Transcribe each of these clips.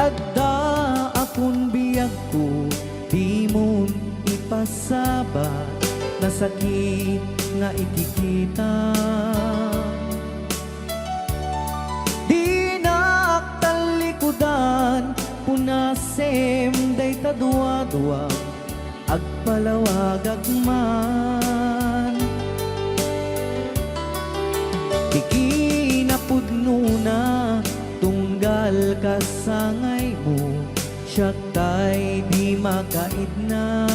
Adda akong biyag ko, di mo ipasabat na sakit nga ikikita. Di naktalikudan, punasem day tadwa-dwa, agpalawag agman. Ikinapudno na tunggal kasangay mo, siya tay di makaidna.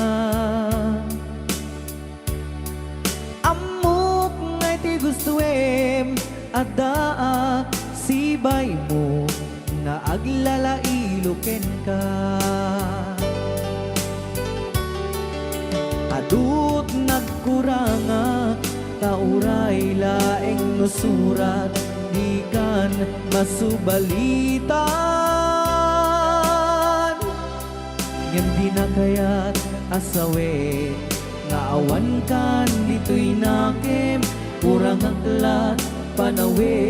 Amok ngay ti gustuem, adaa sibay mo, na aglalailuken ka. Adut nagkuranga, tauray laeng nusurat, di kan masubalitan. Ngem di na kaya't asawe, nga awan kan dito'y nakem, kurang aklat panawe.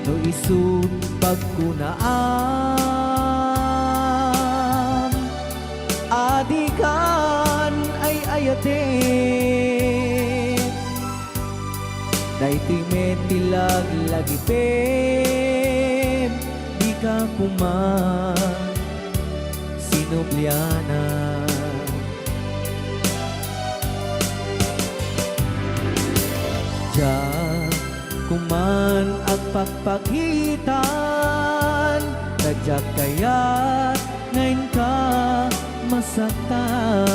No isut pagkunaan, adikan ay ayate. Daytoy metilag lagipem, di ka kuman sinubliana. Diyan kuman ang pagpagitan, tadyak kaya't ngayon ka masaktan.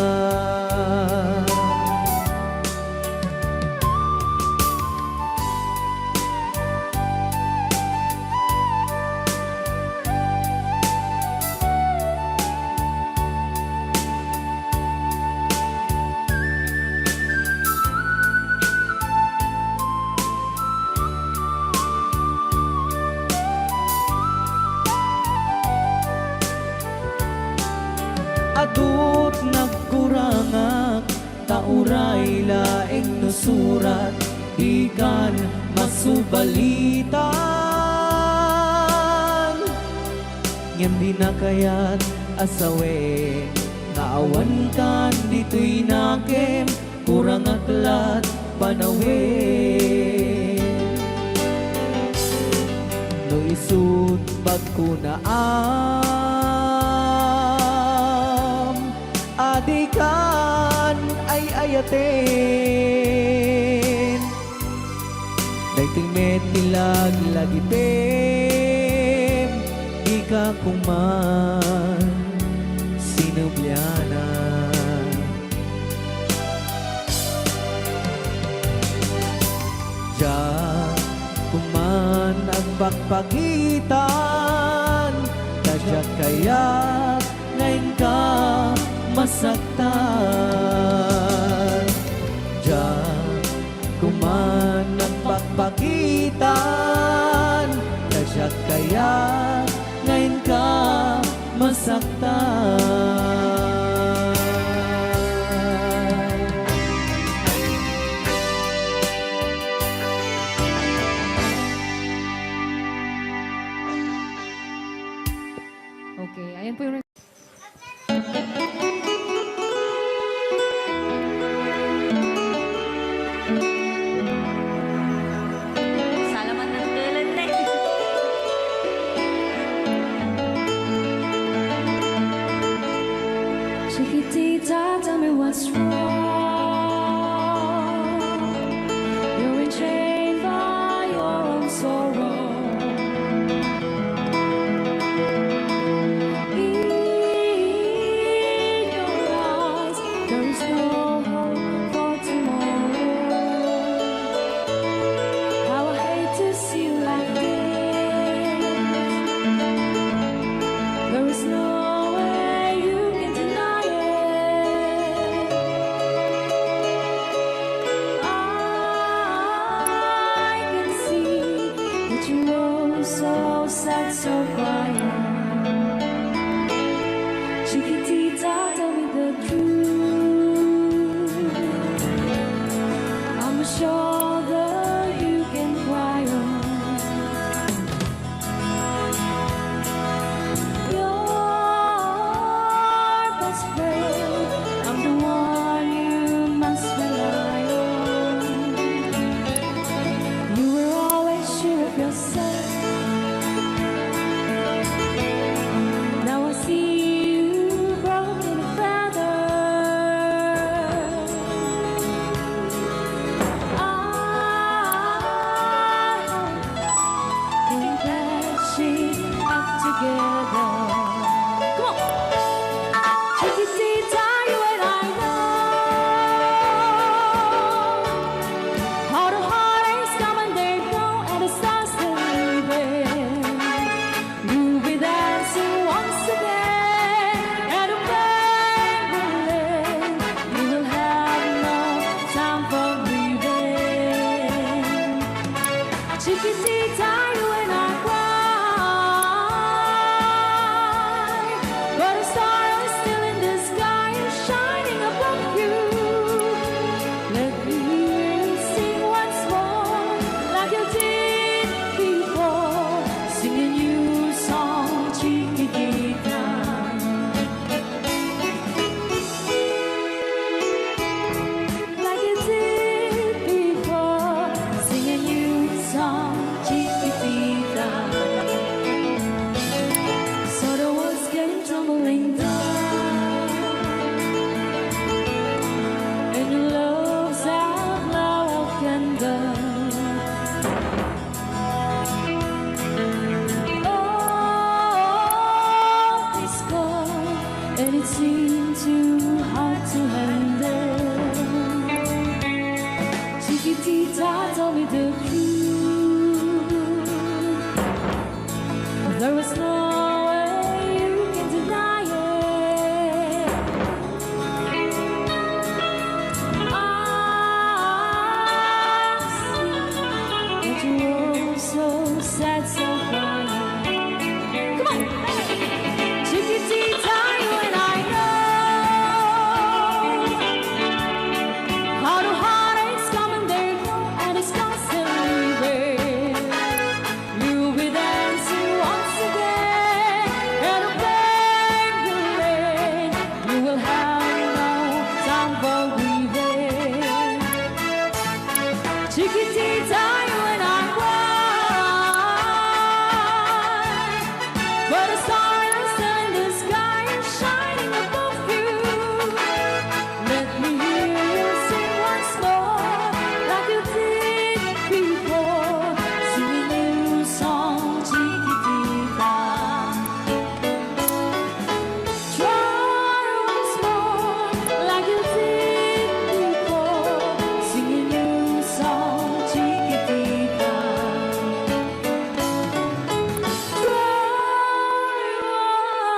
Adut nagkurangak, tauray laeng nusurat, di kan masubalitan. Ngem di na kaya't asawe, naawan kan dito'y nakem, kurang aklat panawe. No isut pagkunaan, adikan ay ayaten. Daytoy metilag lagipem, di ka kuman sinubliana. Diyan kuman ang pagpagitan, tadyak kaya't ngayon ka masaktan. Diyan kuman ang pagpagitan, tadyak kaya't ngayon ka masaktan. Okay, ayan po yung Salamat ng tulad na Chiquitita, tell me what's wrong. You're enchained by your own sorrow. There is no hope for tomorrow. How I hate to see you like this. There is no way you can deny it. I can see that you are so sad, so quiet. Chiquitita, tell me the truth. I'm a shoulder you can cry on. Chikitita, you and I cry, but a star is still in the sky and shining above you. Let me hear you sing once more, like you did before. Sing a new song, Chiquitita. Like you did before. Sing a new song, Chiquitita. So the walls came tumbling down, and your love's outlaw candle. Oh, it's cold, and it seemed too hard to handle. Chiquitita told me the truth. There was no way you can deny it. I see that you were so sad, so crying. Come on, Chiquitita, you and I know how the heartaches come and they go, and it's constantly there. You'll be dancing once again, and the pain will end. You will have no time for grieving. Chiquitita, you and I cry, but a star is still in the sky and shining above you. Let me hear you sing once more, like you did before. Sing a new song, Chiquitita. Try once more, like you did before. Sing a new song, Chiquitita. Try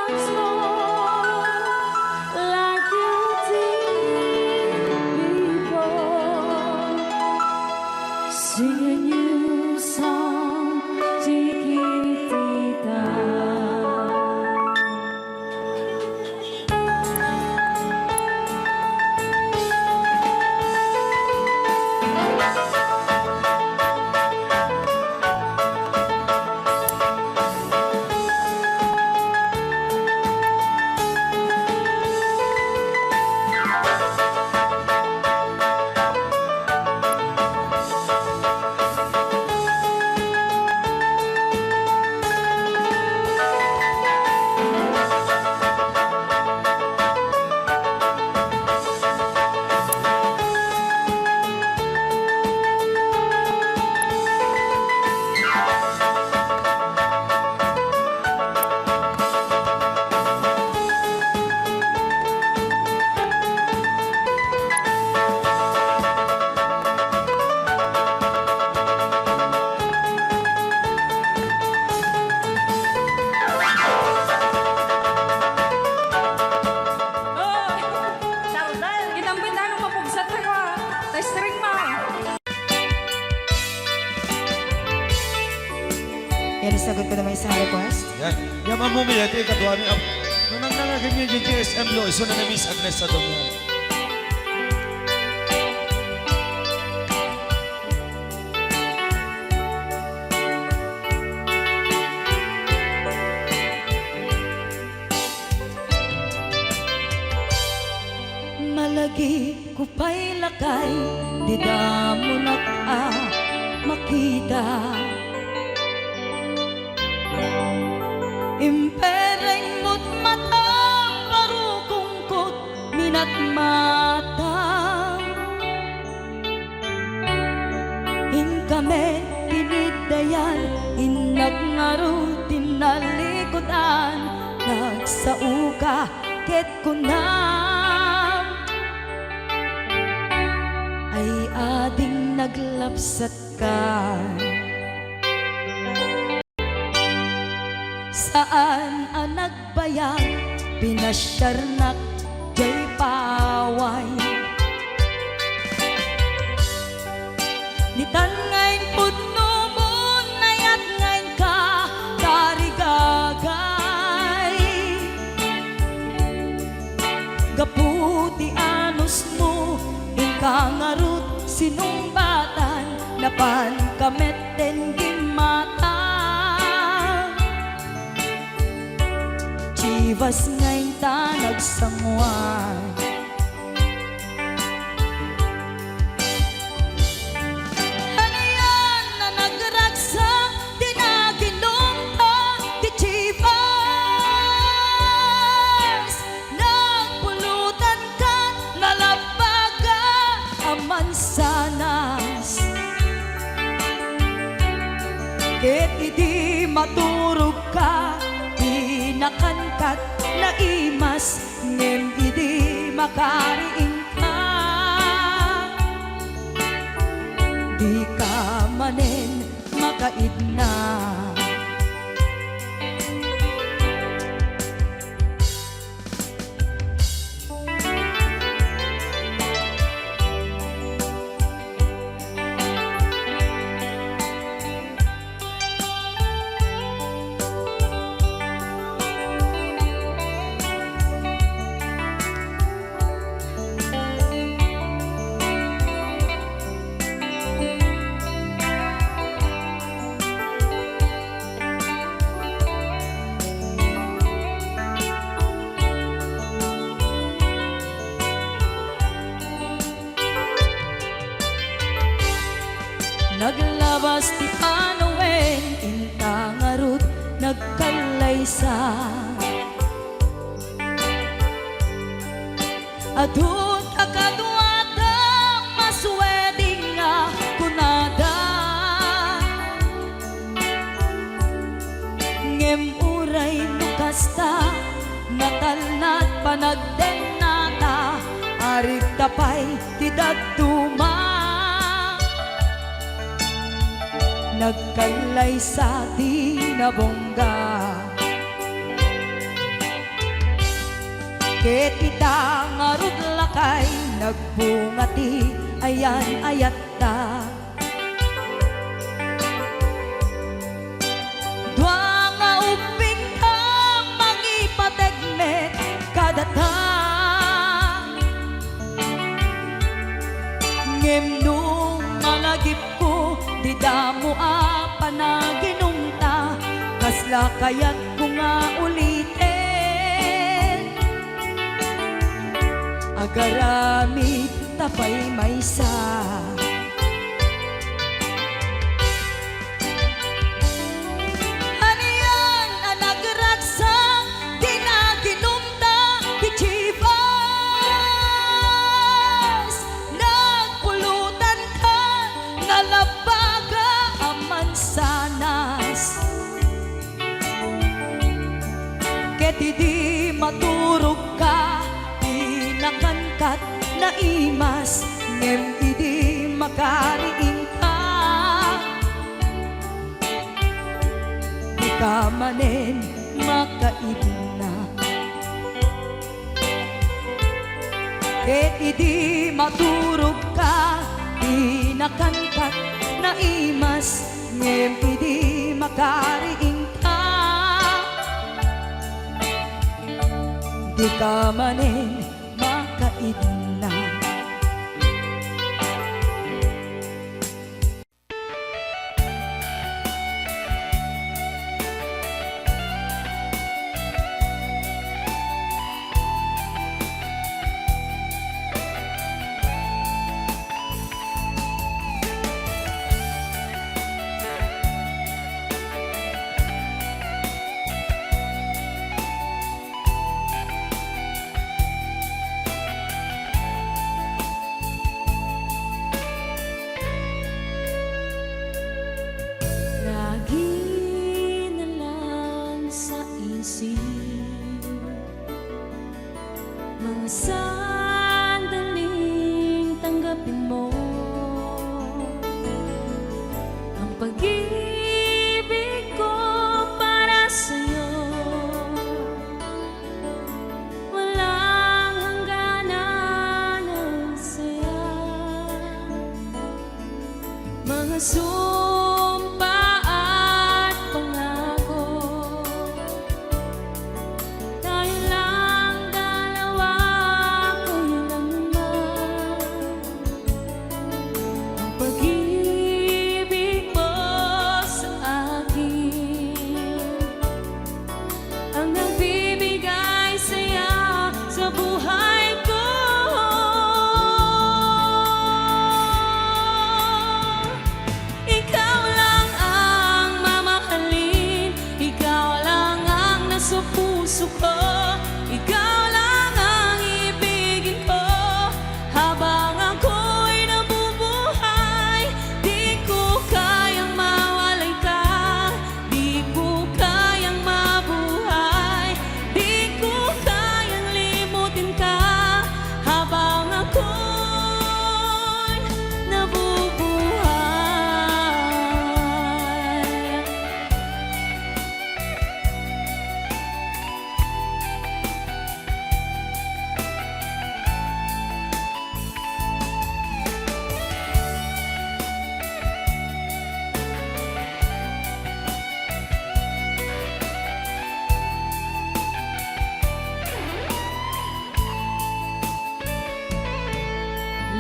once more, like you did before. Sing a new song, Chiquitita. Saudal, Kitang pintanong mapugsat na ka. Testring ma. Yan, sagot ko naman isang request. Yan. Yan ang mumiyat eh, kadwa ni nung nangangaganyan yung GSM lo, iso na Miss Agnes sa doon yan. Malagi ko pa'y lakay, di damo na makita. Impereng mo't mata, parukungkot, minat mata. Kami tinidayan, inag ngaro tinalikodan, nagsauka ket kunam ay ading naglapsat ka. Saan ang nagbayag, pinasyarnak jay paway. Nitangay pud numon Chivas ngay ta nagsangwan. Ano yan na nagragsak, di na ginumpa, di Chivas. Nagpulutan ka, nalabaga, aman sanas. Ket idi maturog ka, di nakankat na imas, ngem idi makariing ka. Di ka manen makaidna. Naglabas ti panawen, intang arut nagkalaysa. Adut akaduada, masweding nga kunada. Ngem uray nukasta, natalnat panagdenata, arit tapay ti daduma. Nagkalay sa di nabongga. Ket ita ngarud lakay, nagbungati ayan ayat ta. Dua nga uping ka, mangipategmet kadata. Ngem nung malagip ko, di damo a panaginumta, kasla kaya't ko nga ulitin. Agaramid tapay maysa. Ano yan ang nagragsak, di na ginumta, di Chivas. Nagpulutan ka, nalabaga, aman sanas. Ket idi maturog ka, di nakankat na imas, ngem idi makariing ka. Di ka manen makaidna. Ket idi maturog ka, di nakankat na imas, ngem idi makariing ka. Di ka manen makaidna.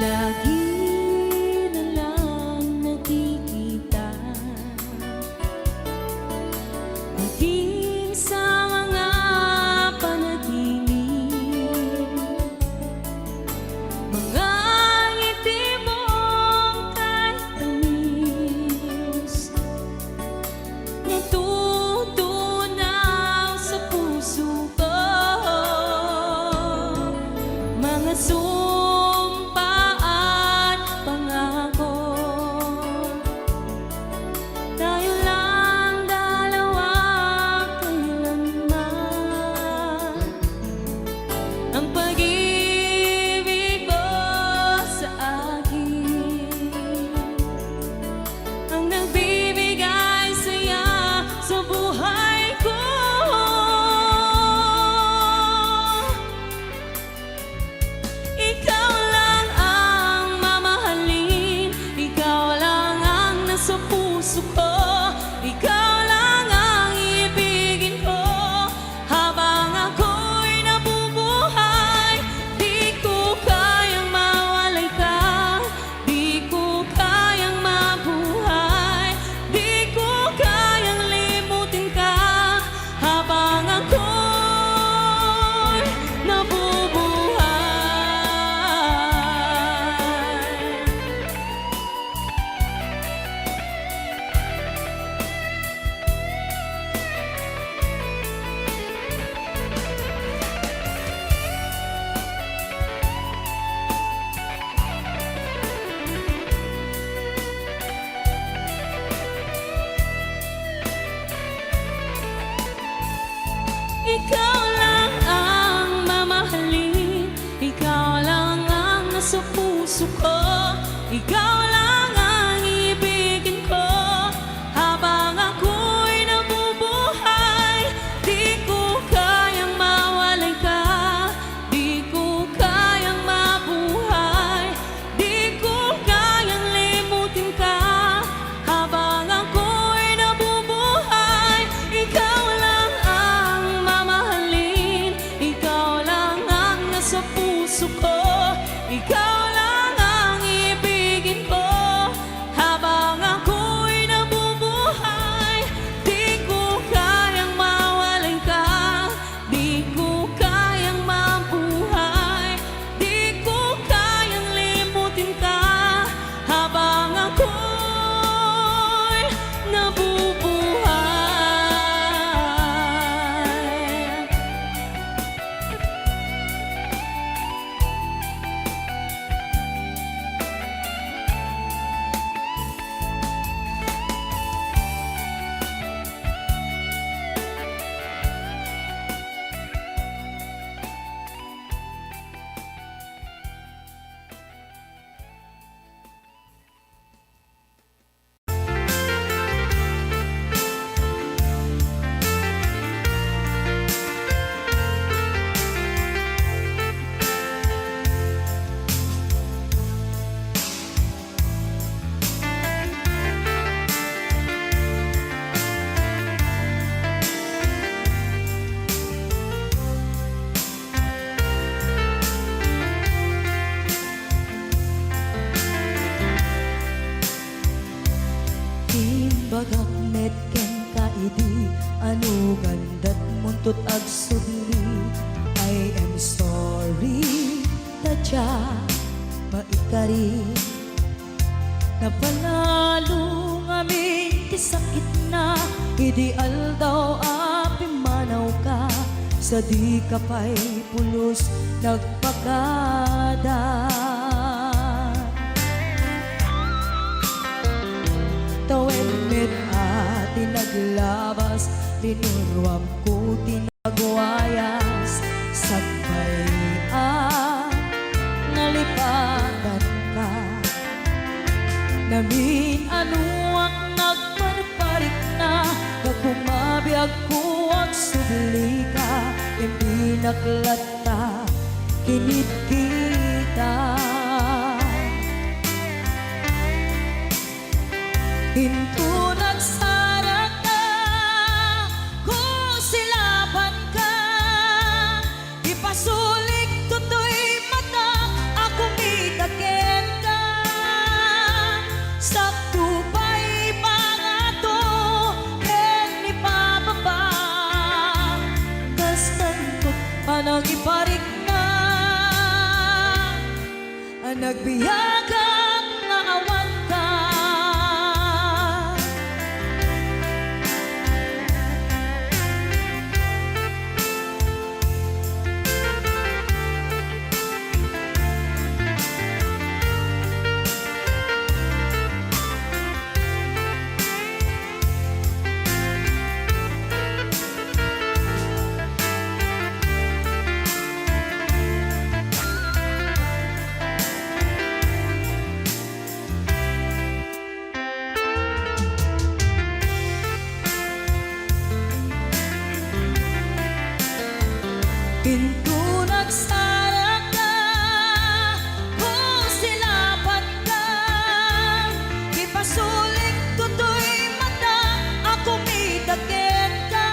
lagi na lang nakikita, maging sa mga panaginip, mga ngiti mong kahit tamis, natutunaw sa puso ko, mga sumpa at pangako. Tayo lang dalawa kailanman, ang pag-ibig mo sa akin, ang nagbibigay saya sa buhay ko. Ikaw lang ang mamahalin, ikaw lang ang nasa puso ko, ikaw lang ang ibigin ko habang ako'y nabubuhay. Di ko kayang mawalay ka, di ko kayang mabuhay, di ko kayang limutin ka habang ako'y nabubuhay. Ikaw lang ang mamahalin, ikaw lang ang nasa puso ko, ikaw lang ang ibigin ko habang ako'y nabubuhay. Di ko kayang mawalay ka, di ko kayang mabuhay, di ko kayang limutin ka habang ako'y nabubuhay. Ikaw lang ang mamahalin, ikaw lang ang nasa puso ko, ikaw lang ang ibigin ko habang ako'y nabubuhay. Di ko kayang mawalay ka, di ko kayang mabuhay, di ko kayang limutin ka habang ako'y nabubuhay. Timbagak met ken kaidi, anu gandat muntut ag sudli. I am sorry, tadya maikari, napanalo ngamin ti sakit na, ideal daw api manaw ka, sa di ka pa'y pulos nagpakada. Tawen met ati naglabas, tinurwam ko tinagwayas, sagbayan nalipatan ka. Namin anuang nagparparik na, pagkumabiyag ko ang subli ka, hindi naklata, kinit kita. Hinto nagsarag ka, kung silaban ka, ipasulik tutoy mata, ako mitagin nagbiyagang naawan ka. Pinto nagsara ka, kung silapan ka, ipasulik tutoy mata, ako midagit ka.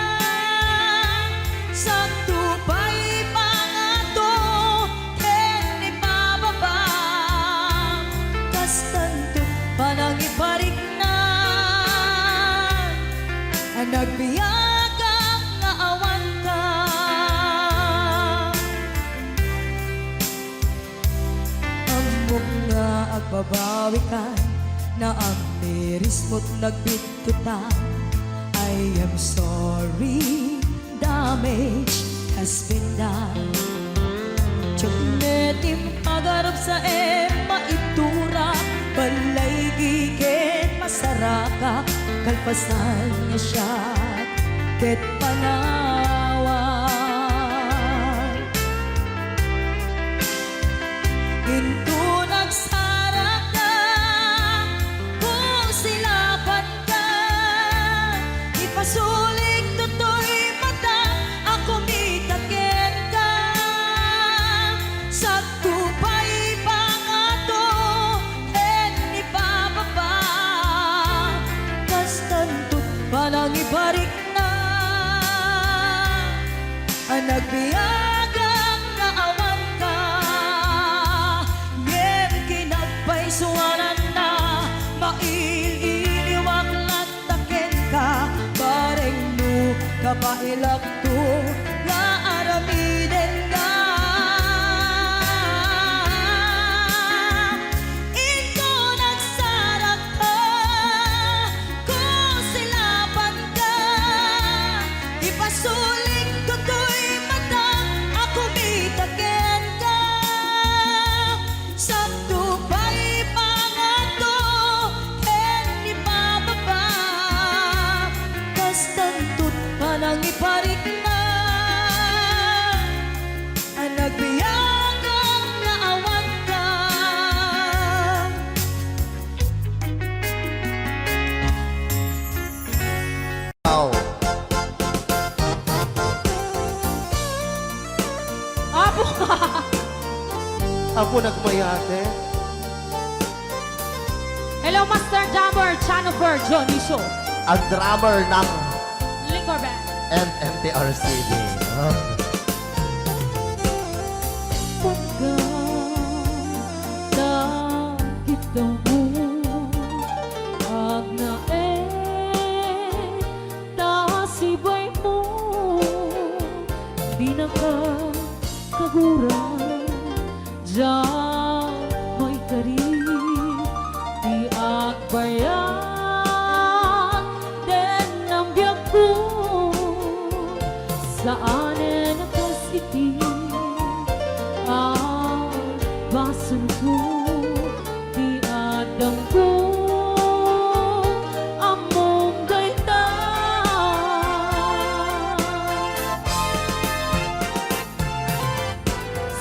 Sa tupay pangato, ken ipababa, kas tanto panang ibarik na, nagbiyagang naawan ka. Amok nga agbabawi ka, na ang miris mo't nagbitutan. I am sorry, damage has been done. Tiyunetim pagarap sa maitura, balay gigit masaraka, kalpasan niya siya, ket panawan. Into nagsara ka, kung silapan ka, ipasulik tutoy mata, ako mitagit ka. Sa tupay pangato, en ipababa, kas tanto't panang ibarik na, nagbiyagang naawan ka. Ngem kinagpaisuanan na, maililiwag lataken ka, bareng no kapailak to, nga aramiden ka. Ito nagsara ka, kung silapan ka, ipasulik tutoy mata, ako mitagit ka. Sa tupay pangato, ken ipababa, kas tanto't panang iparik na, nagbiyagang naawan ka. Apo! Ako nagmayate. Hello, Master Jammer, Chanofer, Johnny Show. Ang drummer ng Liquor Band. MMTRCB. Kita mo agnae tasibay mo di nakakagura diyan mo'y karib di agbayan den ang biyak ko saan nakasiti ang basun ko di adang ko among gaita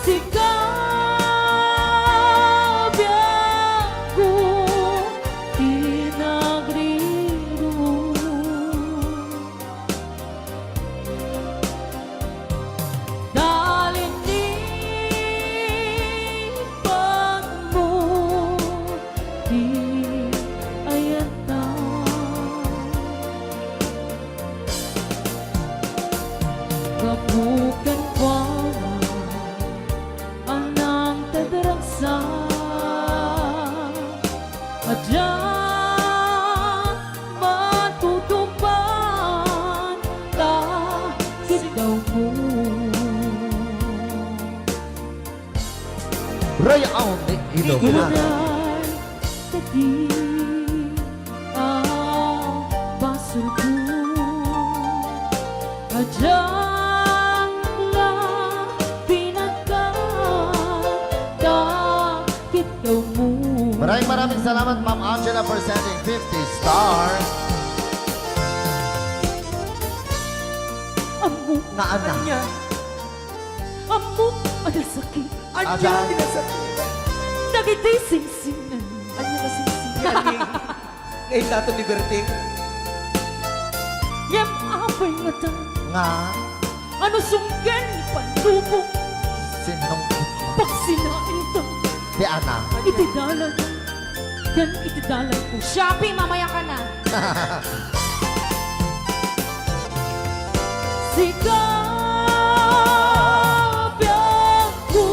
sikap biyak ko di nagriro Ray ang ilog na. Ilan tadi ang basurku Kajang la pinagkakit daw mo. Maraming salamat Ma'am Angela for sending 50 stars. Amo, Na ana. amo, ada sakit. Ada. Nagitay sing-singan. Ano na sisigaling? Ngayon nato liberty. Yam apay mata. Nga. Ano sunggan pandubong. Sinong Pag sinain to. di ana. Itidalan. Yan itidalan ko. Shopee, mamaya ka na. Sikap ako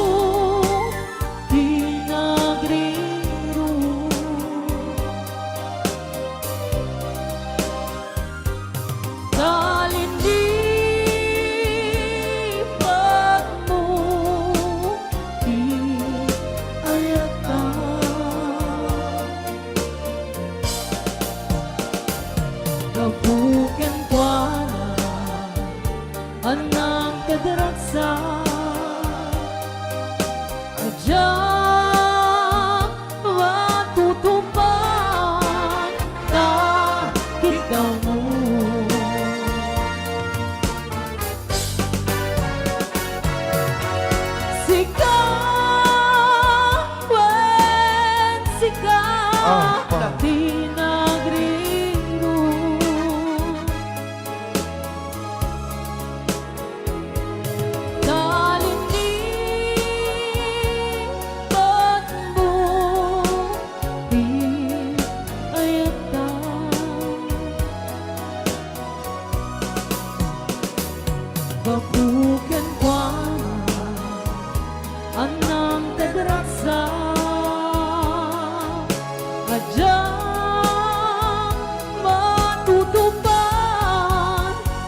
pinagriro. Talinipan mo di ayakan. Kabukan kuana anang kadaraksa Adyang matutupan kahit daw mo. Sigaw, wen sigaw, pinagriro. Talinipan mo di ayakan. Babukan kuana anang kadaraksa Adyang matutupan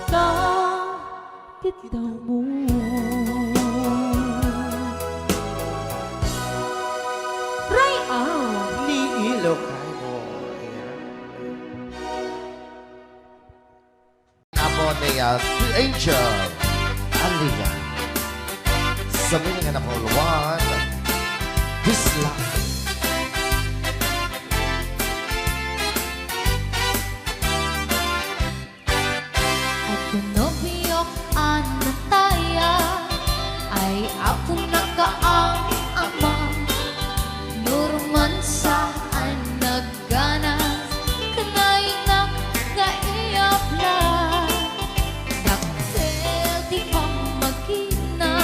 kahit daw mo. Ray Ni Ilocano. Apo ni Angel Aliyah. Sabihin nga na po, one. Bisla. At nobiyok anataya ay ako nakaang ama. Nurman sa nagganas kanay na kaiyapla. Daksel di pa magina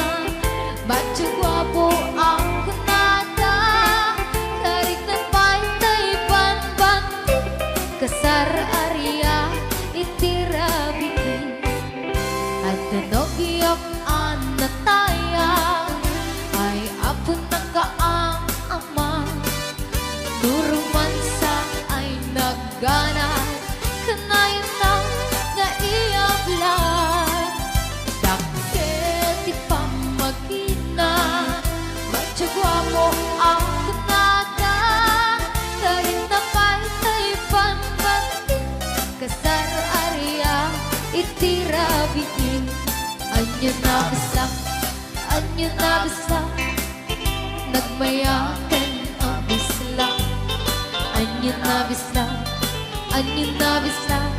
Bacho guwapo ang kunada. Karik na pantay panbanti kasar area itirabitin. At nanogyok anataya ay apon na kaang ama. Duruman sa ay naggana kanayon na naiyablan. Dakkel di pa magina Batsagwa mo ang kunada. Karin na pantay panbanti kasar area itirabitin. Anyo na bisak nagmayakan ang bisla. Anyo na bisak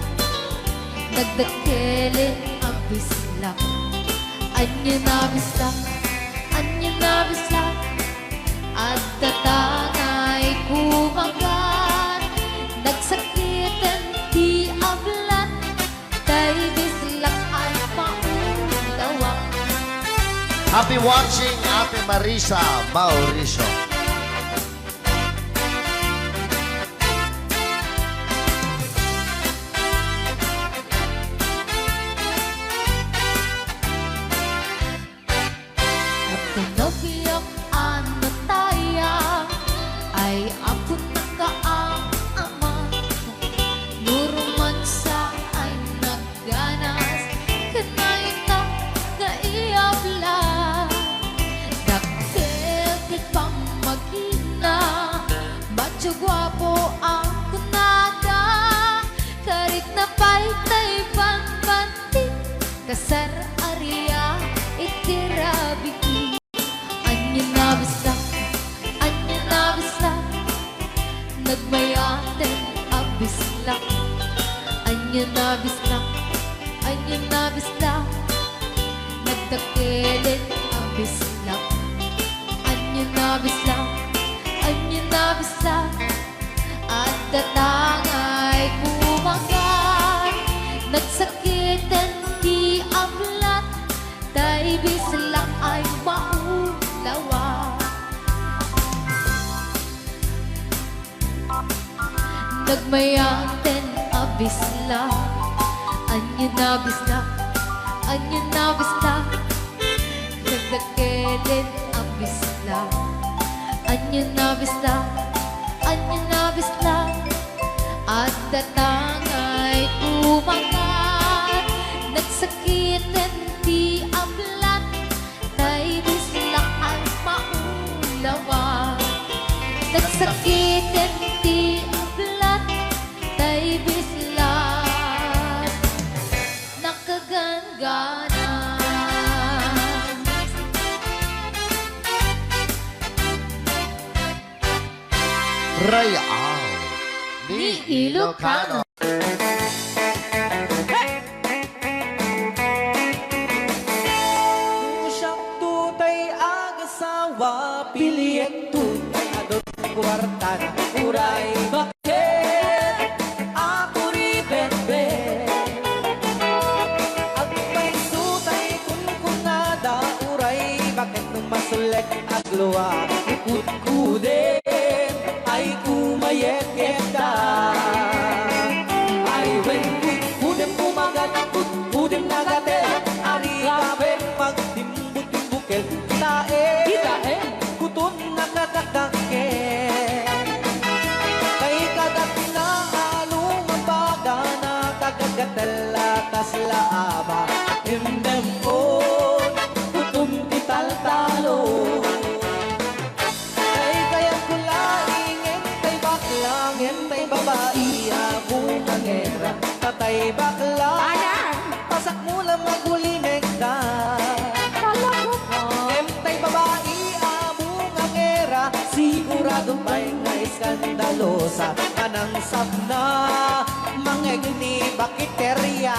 nagdakele ang bisla. Anyo na bisak at tatangay kumagan. Nagsakitan di ablan tay bislak ay paundawak. Happy watching, Ate Marisa Mauricio. At nobiyok anataya ay ako nakaang ama. Nuruman sa ay nagganas kanay na naiyabla. Dakkel di pa gwapo ang kunada, karit na paytay pambanti, kasar area itirabiki. Anya na bisla, nagmayaten abisla. Anya na bisla, nagtakelin abisla. Anya na bisla, at datangay kumagal. Nagsakitan di ablat, tay bisla ay maulawa. Nagmayaten abisla, anya na bisla, nagdakelin abisla. Anya na bisla, at datangay kumagat. Nagsakitan di ablat, tay bisla ay maulawa. Nagsakitan di ablat, tay bisla nakagangana. Rayal ni Ilocano. Kung siyang tutay agasawa, piliin tutay adot kwarta na uray. Bakit ako ribebe? At may tutay kung kunada uray. Bakit nung masulek agluwa, ikut-kudin ay kumayek-yekta. Ay when kudem kumagat, kudem nagate, ari kape magtimbut-timbukel. Kitae, kutun nakatakake. Kay kagat na along mabaga na kagagatala kaslaaba. Indem on, kutum tital-talo. Ngentay babae akong nangera, tatay bakla. Pasak mo lang magulimek ka. Ngentay babae akong nangera, sigurado pa'y nga iskandalosa. Anang sabna, mangegni bakiterya.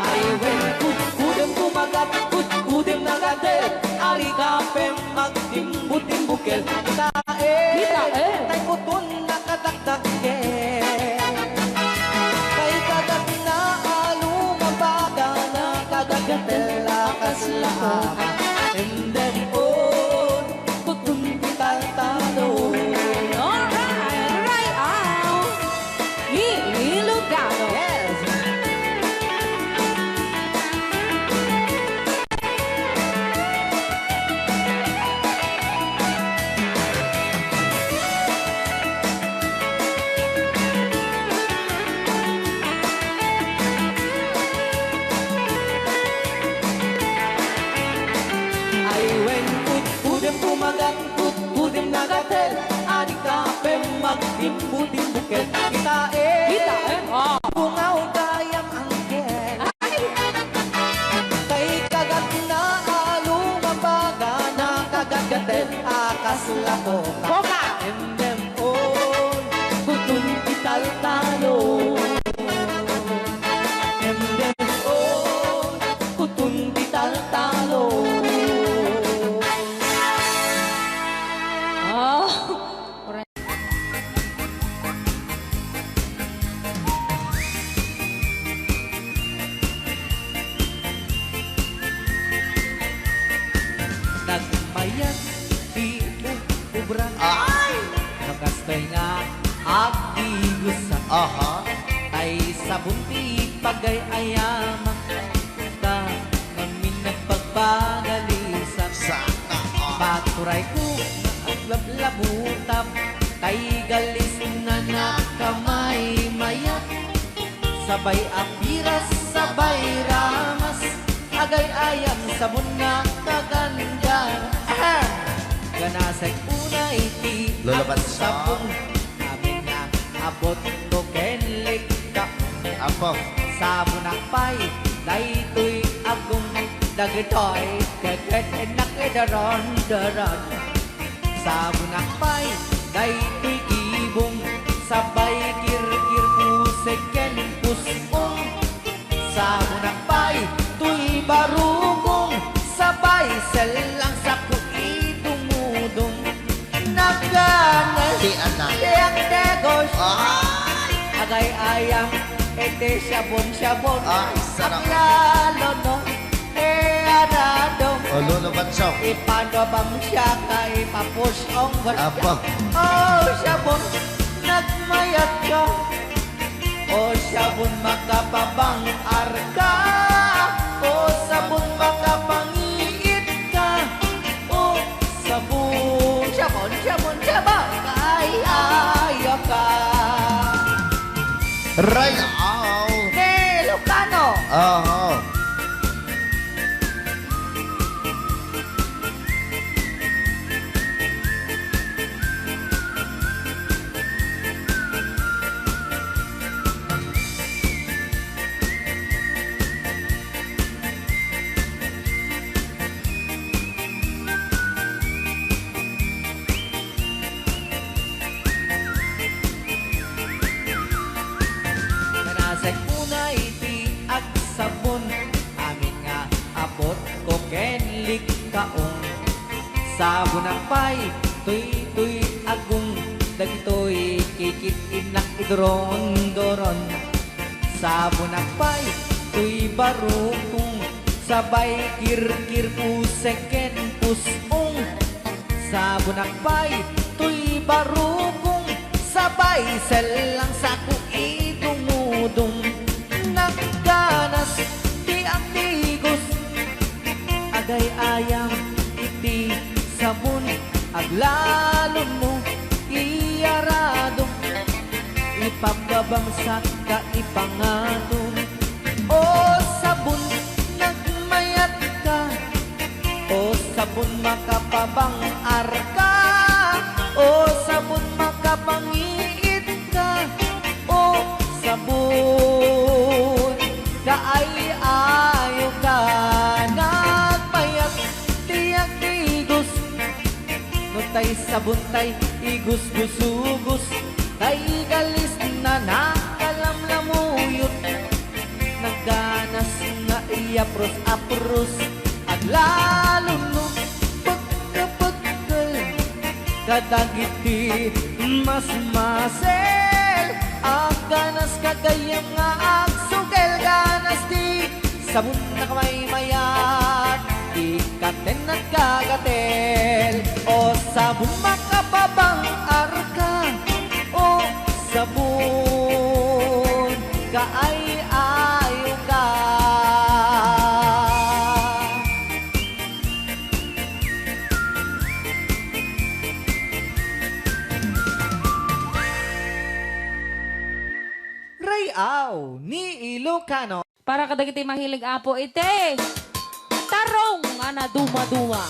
Ay when kudem kumagat, kudem nagatel, ari kapem magtimbut-timbukel. Tay kutun nakatakdake. Kay kagat na alumabaga na kagagatela kaslaaba. And then on, kutun tital-talo. Right out ni Ilocano. Yes. Kudem nagatel, adik kape magtimbut-timbukel. Kitae, bungaw kayang angken. Kay kagat na alumabaga na kagagatel, akas lakoka. Endem on, kutun tital-talo. Endem on, kutun tital-talo. Nagmayat, pilo, ubra. Ay! Nakastay nga, agigusa. Aha. Tay sa bunti, pagay ayamak. Ta, mamin nagpagpagalisan. Sana all. Paturay ko, aglab-labutap. Tay galis na nakamay mayat. Sabay apiras, sabay ramas. Agay ayam, sabon nga kaganda. Ganasay una iti Lulaban at sabong amin na abot ko kenlik ka Apo. sabon akpay daytoy agong dagitoy keket nakidaron daron sabon akpay daytoy ibong sabay kirkir puseken pusong sabon akpay tuy barugong sabay selang sa kuidumudong naganas Di anak. Tiyak degos Ay! agay ayam ete sabon-sabon Ay, sarap. ang lalo no arado O lulubat siya. ipanabang siya ka ipapusyong Apo. oh sabon nagmayat ka oh sabon makapabang arka oh sabon makapangiit ka oh sabon sabon ay ayaw ka Right out. Hey, Lucano! Oo. Kanasay una iti ag sabon amin nga abot ko kenlik kaong sabon ang pay tuy agong dagitoy kikit inak idron-doron sabon ang pay tuy barukong sabay kirkir puseken pusong sabon ang pay tuy barukong sabay selang sa kuidumudong nagganas di ang tigos agay ayam iti sabon aglalon mo iyarado ipagabangsak ka ipangaton o sabon nagmayat ka o sabon makapabang arka o sabon makapangiit ka o sabon kaay ayaw ka nagpayat tiyak tigos no tay sabon tay igus gusugos tay galis na nakalamlamuyot nagganas nga apros aglalo no pagkapagkal kadagiti mas masel ang ganas kagayang nga agsugel ganas di sabon na kamay mayat ikaten at kagatel o sabon makapabang arka o sabon kaay ayo ka. Rayaw ni Ilocano. Para kadagiti mahilig apo ite. Tarong ana duma-duma.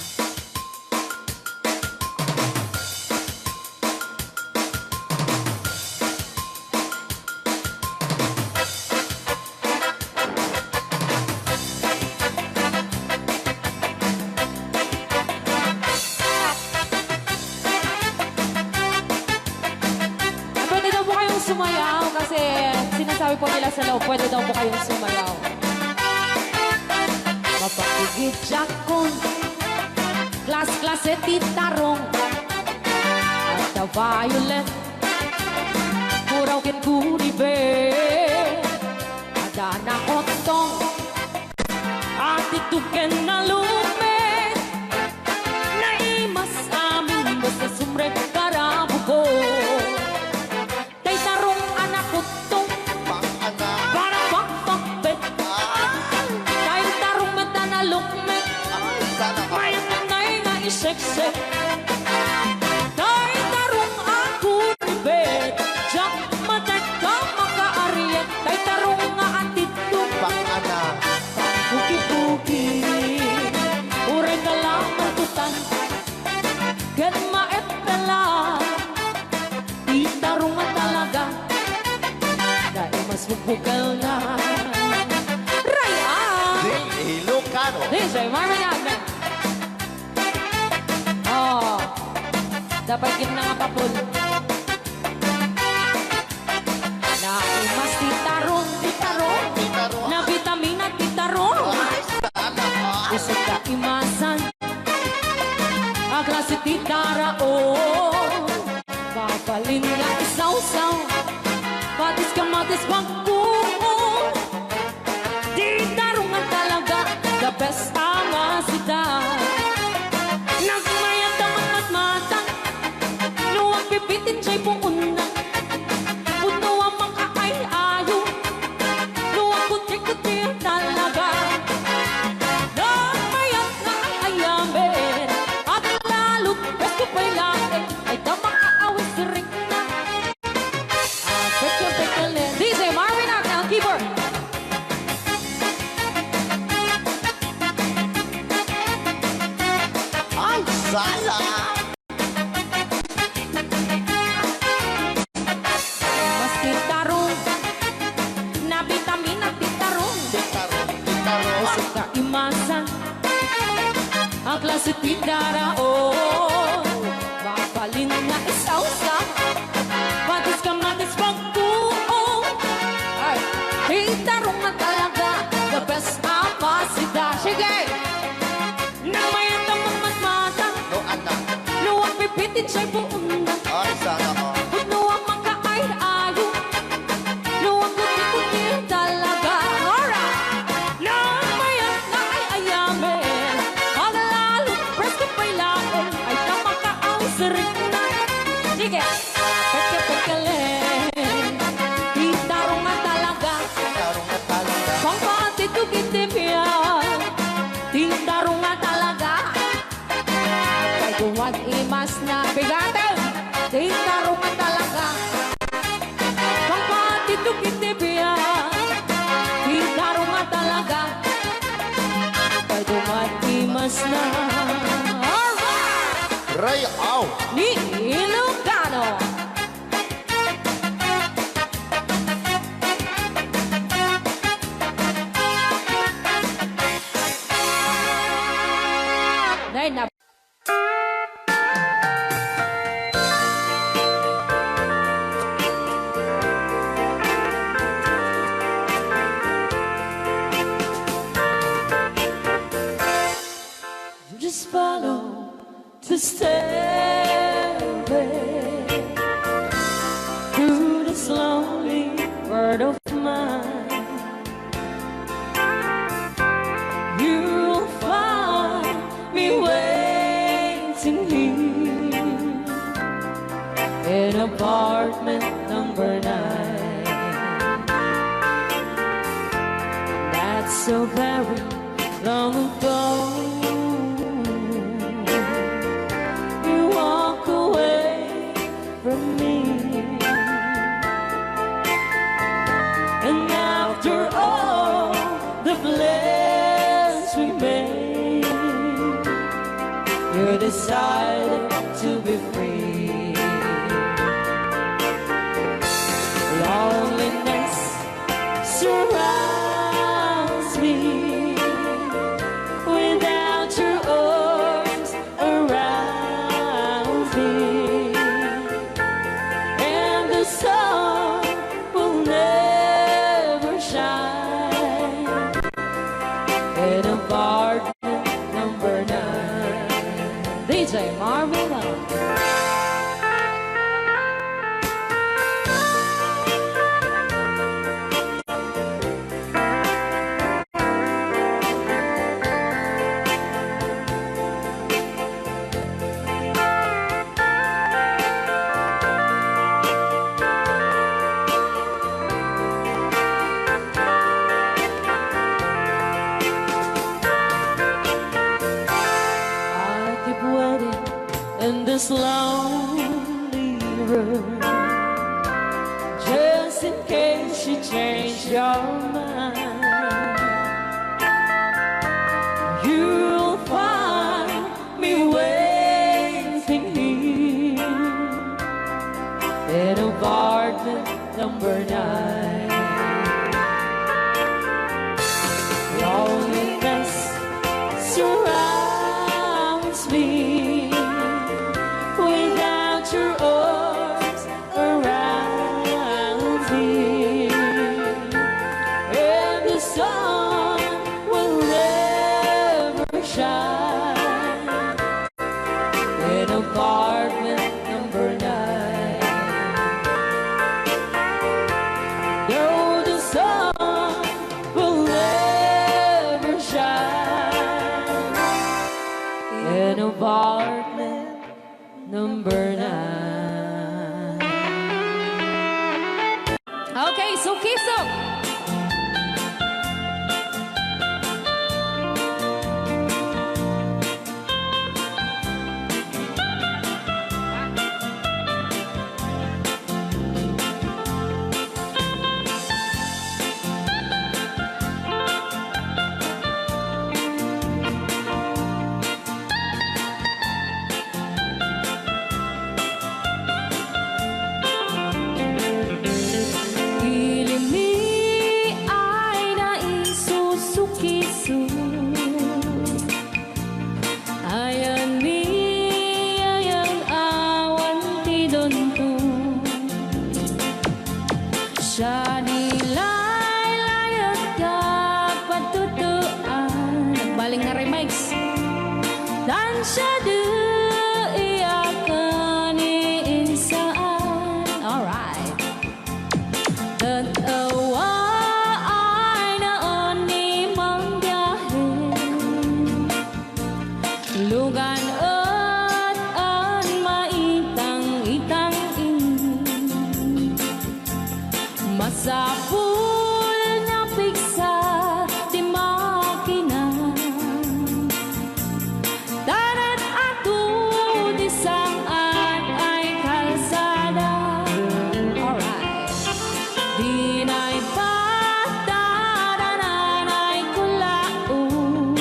Pwede daw po kayong sumayaw kasi sinasabi po nila sa loob, pwede daw po kayong sumayaw. Mapakigit jakon, klas-klase titarong, at the violet, muraw kin kuribe, ada na kotong, at ituken na lumet, na imas amin mo sa sumre karabugo. Tay tarong anak kotong, para pakpakbet, tay tarong mata na lukmet, may nanay nga iseksek. Tay tarong ako ribet, jak matek ka makaariet, tay tarong nga atito, puki-puki. DJ Marvin Agnew. Oh, dapat gina nga papul. Na imas titarong, titarong. Titarong. Na vitamina titarong. Ay, sana all. Isip ka imasan. Ang klase titara, oh. Papalin na isaw-saw. Patis ka matis pagkuong. Titarong nga talaga. The best ang asida. Nagmayat ang matmatmatan. Luwag pipitin siya'y puuna. Puno ang mga ay-ayo. Luwag kutik-kutik talaga. Nagmayat na ay-ayamin. At lalo't presko pa'y laking. Ay damang aawis rin na. Pekyo-pekyo-len. DJ Marvin Agnew, ang keyboard. Ay, sana. Mas titarong. Na vitamina titarong. Titarong. Titarong. Isip ka imasan. Ang klase tindara, oh. Papalin na isaw-sa. Patis ka matis pagkuong. Ay, titarong na talaga. The best ang masida. Sige! Nang mayat ang magmatmata. No, anak. Luwag pipitin siya'y buong na. Ay, sana all. Puno ang mga ay-ayo. Luwag kuti-kuti talaga. Alright! Nang mayat na ay-ayamin. Ang lalo, presko pa'y lain. Ay tamang kaawis rin na. Sige! Pekyo-pekyo-len. Itarong nga talaga. Titarong na talaga. Pangpatitugitipyan. Tindarong nga talaga. Kay tuwag imas na bigatin. Tindarong nga talaga. Pangpatitugitipyan. Tindarong nga talaga. Kay tuwag imas na. Alright! Ray, aw. Ni Ilocano. Dahil na You just follow the stairway through this lonely world of mine. You'll find me waiting here in apartment number 9. That's so very long ago. You walk away from me, and after all the plans we made, you decided to be free. Loneliness surrounds me without your arms around me, and the sun will never shine in apartment number 9. DJ Marvin Agnew. I keep waiting in this lonely room, just in case you change your mind. You'll find me waiting here in apartment number 9. Loneliness sun will never shine in apartment number 9. Though the sun will never shine in apartment number 9. Okay, so Kisok. Ilimi ay naisusukiso. Ayan mi ayang awan ti donto. Siya nilay layat ka patutuan. Nagbaling na remix. Dan siya di iyakan iinsaan. Alright. Tatawa ay naon ni mang biyahe. Lugan at an maitang-itang masapul na piksa di makina. Darat ato di saan ay kalsada. Alright. Dinay patadanan ay kulaon.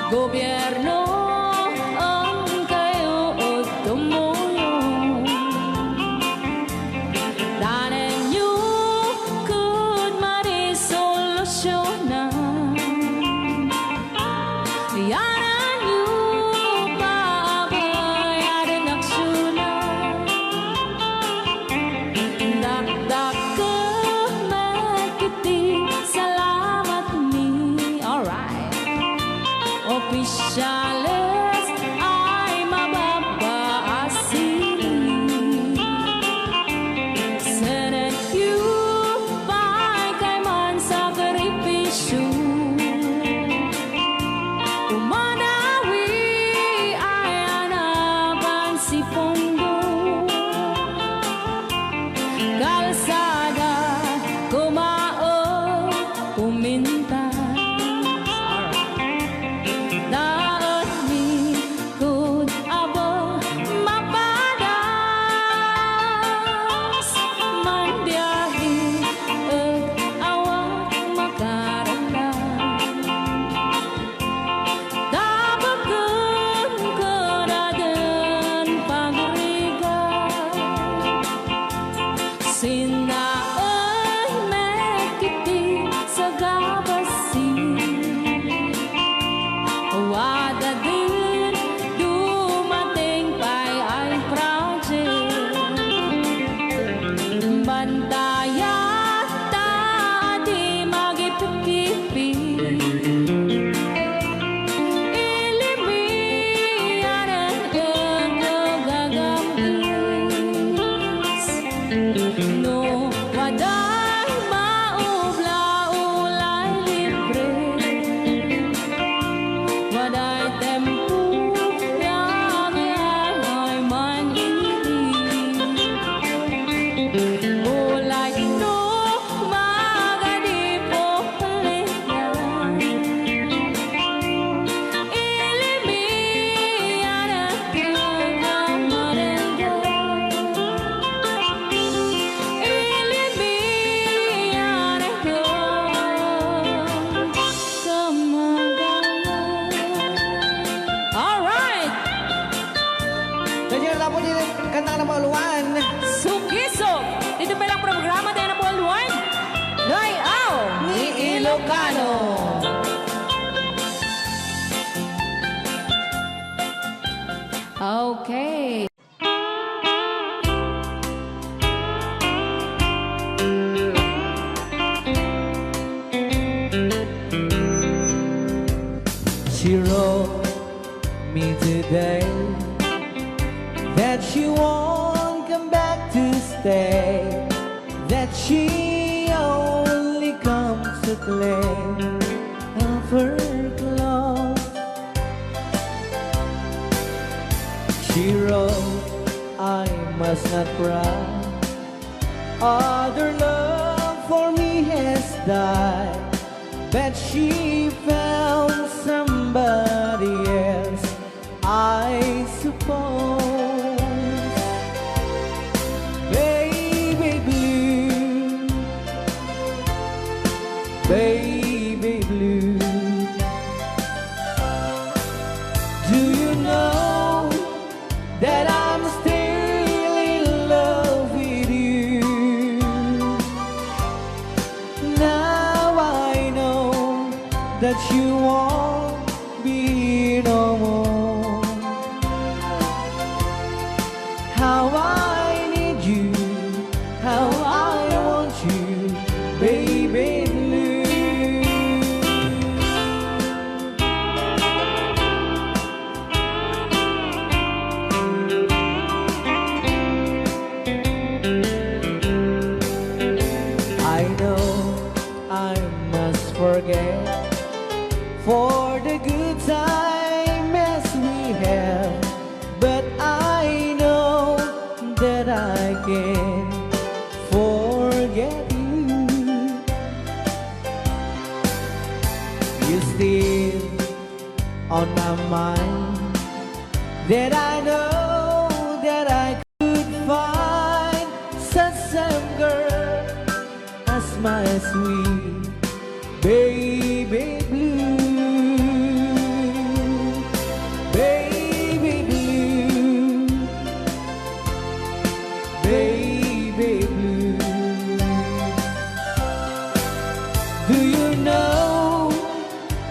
Gobyerno ang kayo o tumulong. Danan nyo kud marisolusyonan. Yanan nyo paabayaran aksyonan. Dakdak ka magkiti, salamat mi. Alright. Opisyales ay mababaasi. Senate you pa'y kay man sakripisyo. Umanawi ay anapan si Pondo. Kalsada, kumaon, kumintas. Daot ni kud abo mapadas. Man biyahe ug awang makaramdam. Dabagan karadan pagrigan. Sinaon mekiti sa gabasi. Wada din dumating pa'y ay project. Bantaya ta di magipikipi. Ilimi yaran ang gagamis. No waday maubla-ulay libre. Waday tempo yang ay man ulay no magadipo liyan. Ilimi yaran kagamarengga. Ilimi yaran kagamarengga. Alright! Ganyan na po din kanta ka ng Baluan. Sukiso! Dito pa lang programa tayo na buwan luwan. Layaw ni Ilocano. Okay. me today that she won't come back to stay, that she only comes to claim of her clothes. She wrote, I must not cry, other love for me has died, but she found somebody else, I suppose. Baby blue, baby blue, do you know that I'm still in love with you? Now I know that you won't be no more. How I need you, how I want you, baby blue. I know I must forget for the good times we have, but I know that I can forget you. You still on my mind, that I know that I could find such a girl as my sweet baby blue, baby blue, baby blue. Do you know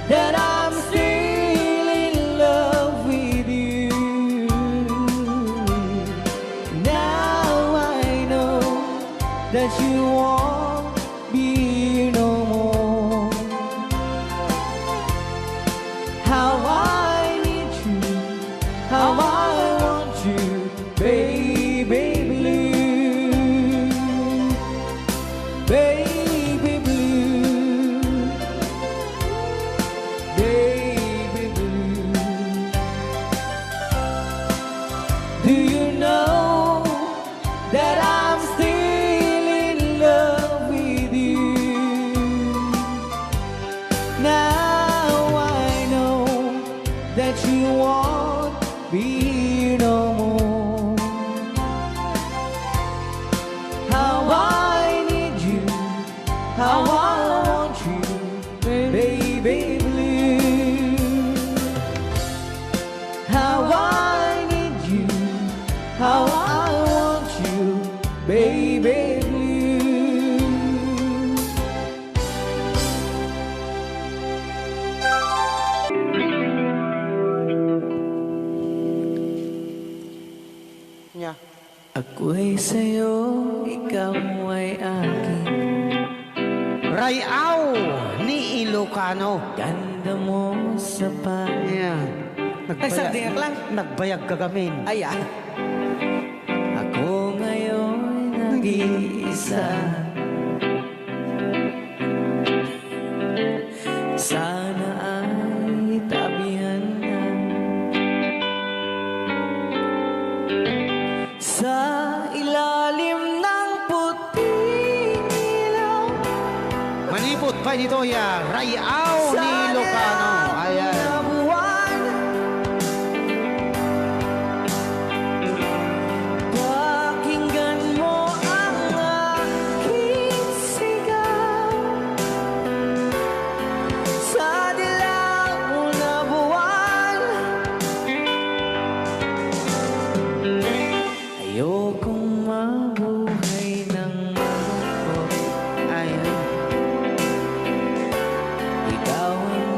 that I'm still in love with you? Now I know that you won't be no more. How I need you, how I want you, baby blue, baby blue, baby blue. Do you know that I'm still in love with you? Now I know that you won't be no more. How I need you, how I want you, baby blue. How I need you, how I want you, baby blue. Ako'y sa'yo, ikaw ay akin. Rayaw ni Ilocano. Ganda mo sa Yan. Nagsabihan lang. Nagbayag ka gamin. Ayan. Ako ngayon nag-iisa. Sana ay tabihan na sa ilalim ng puting ilaw. Manipot pa dito ya. Rayaw ni Ilocano. Ayan. Pakinggan mo ang aking sigaw sa dilaw na buwan. Ayokong mabuhay ng malungkot. Ayan. Ikaw ang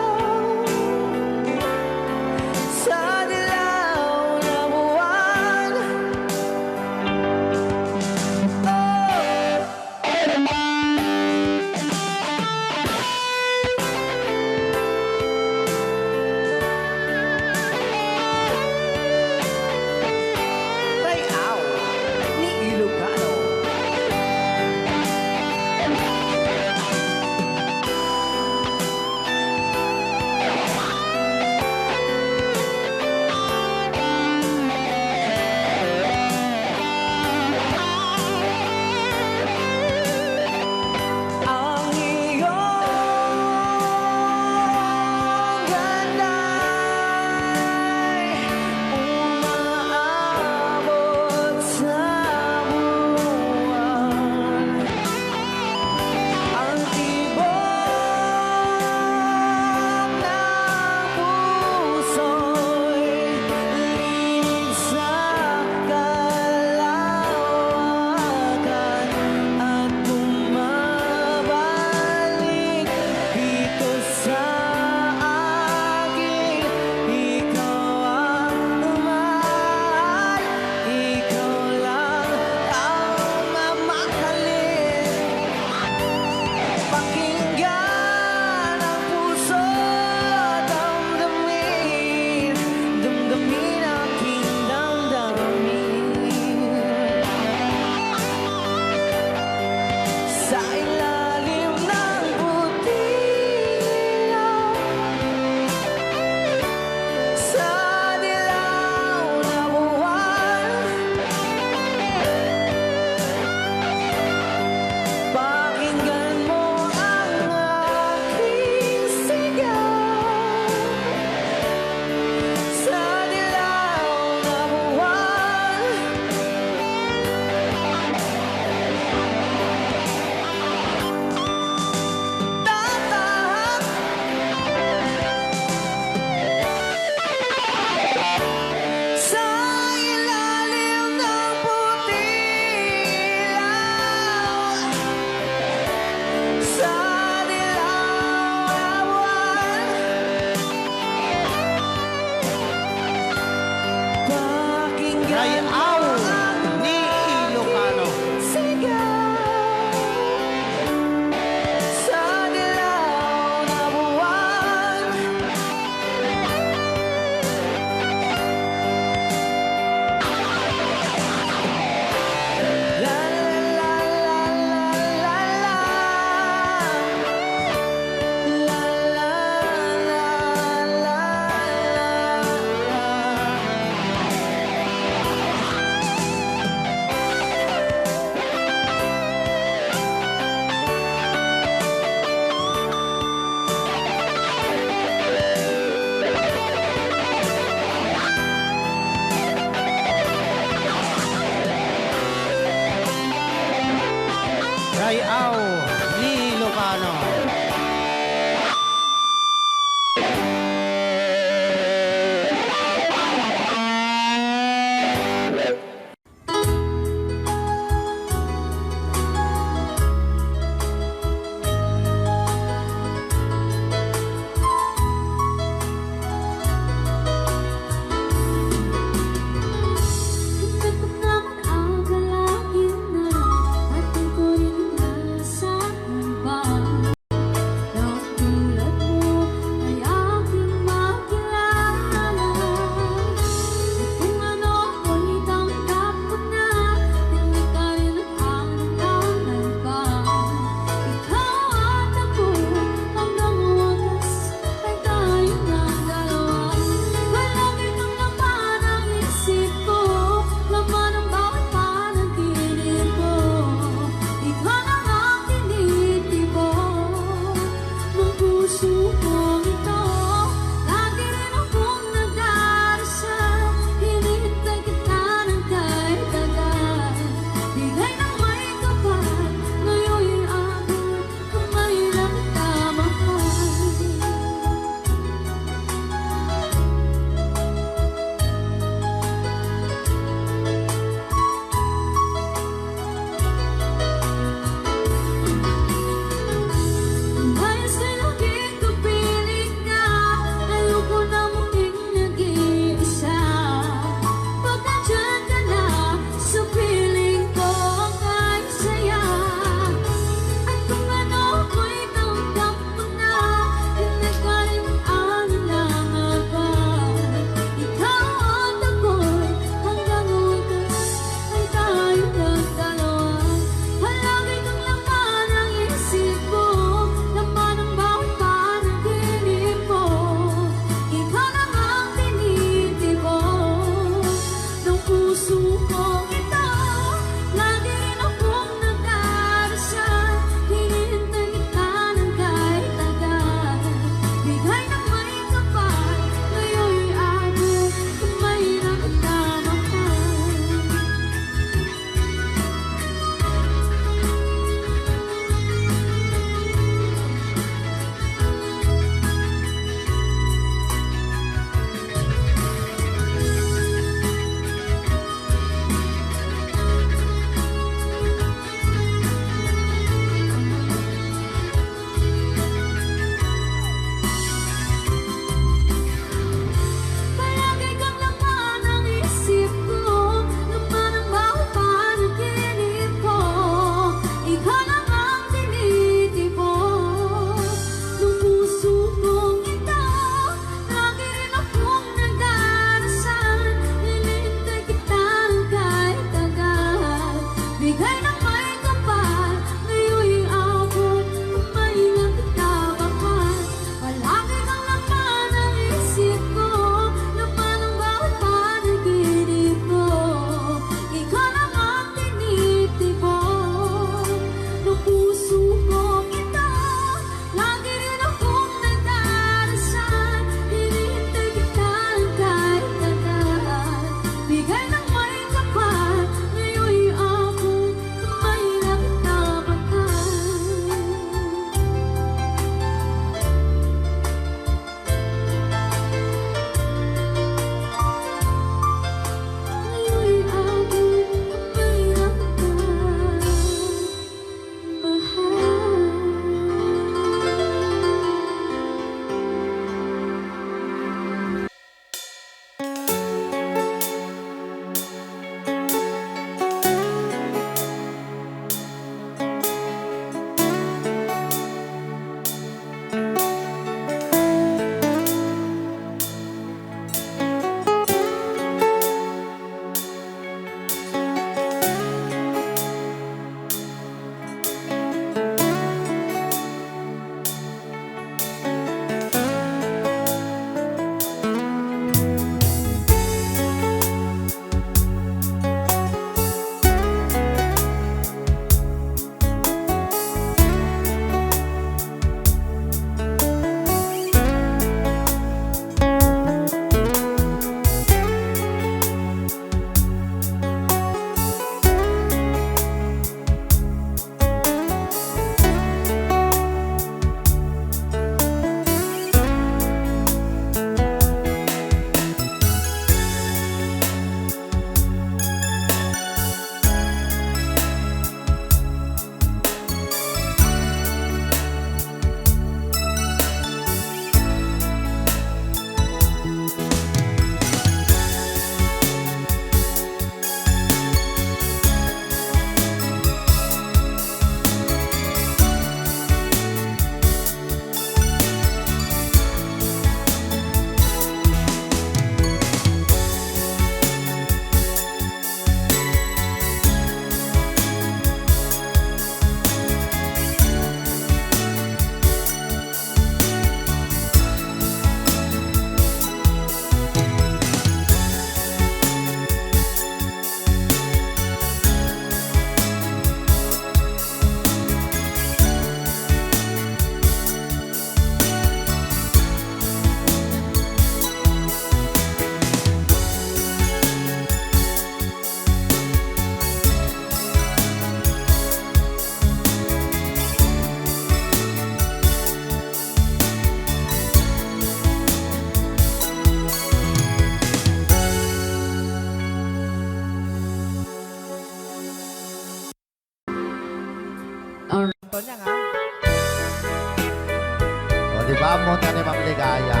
Kaamon ka ni Ma'am Ligaya.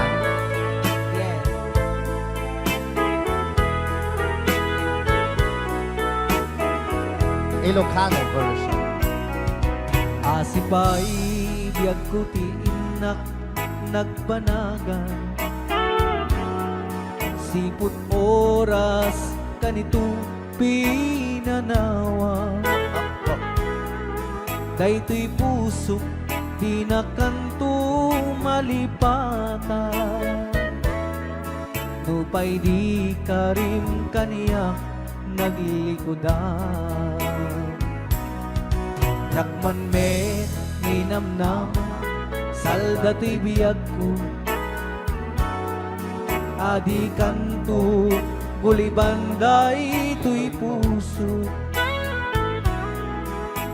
Yes. Ilocano version. Asipay biyag ko ti inak nagpanagan. Siput oras kanito pinanawa. Daytoy puso di na kanto malipatan. Nupay di karim kaniya naglikodan. Nakman me ninamnama salda to'y biyag ko. Adi kanto gulibanday to'y puso.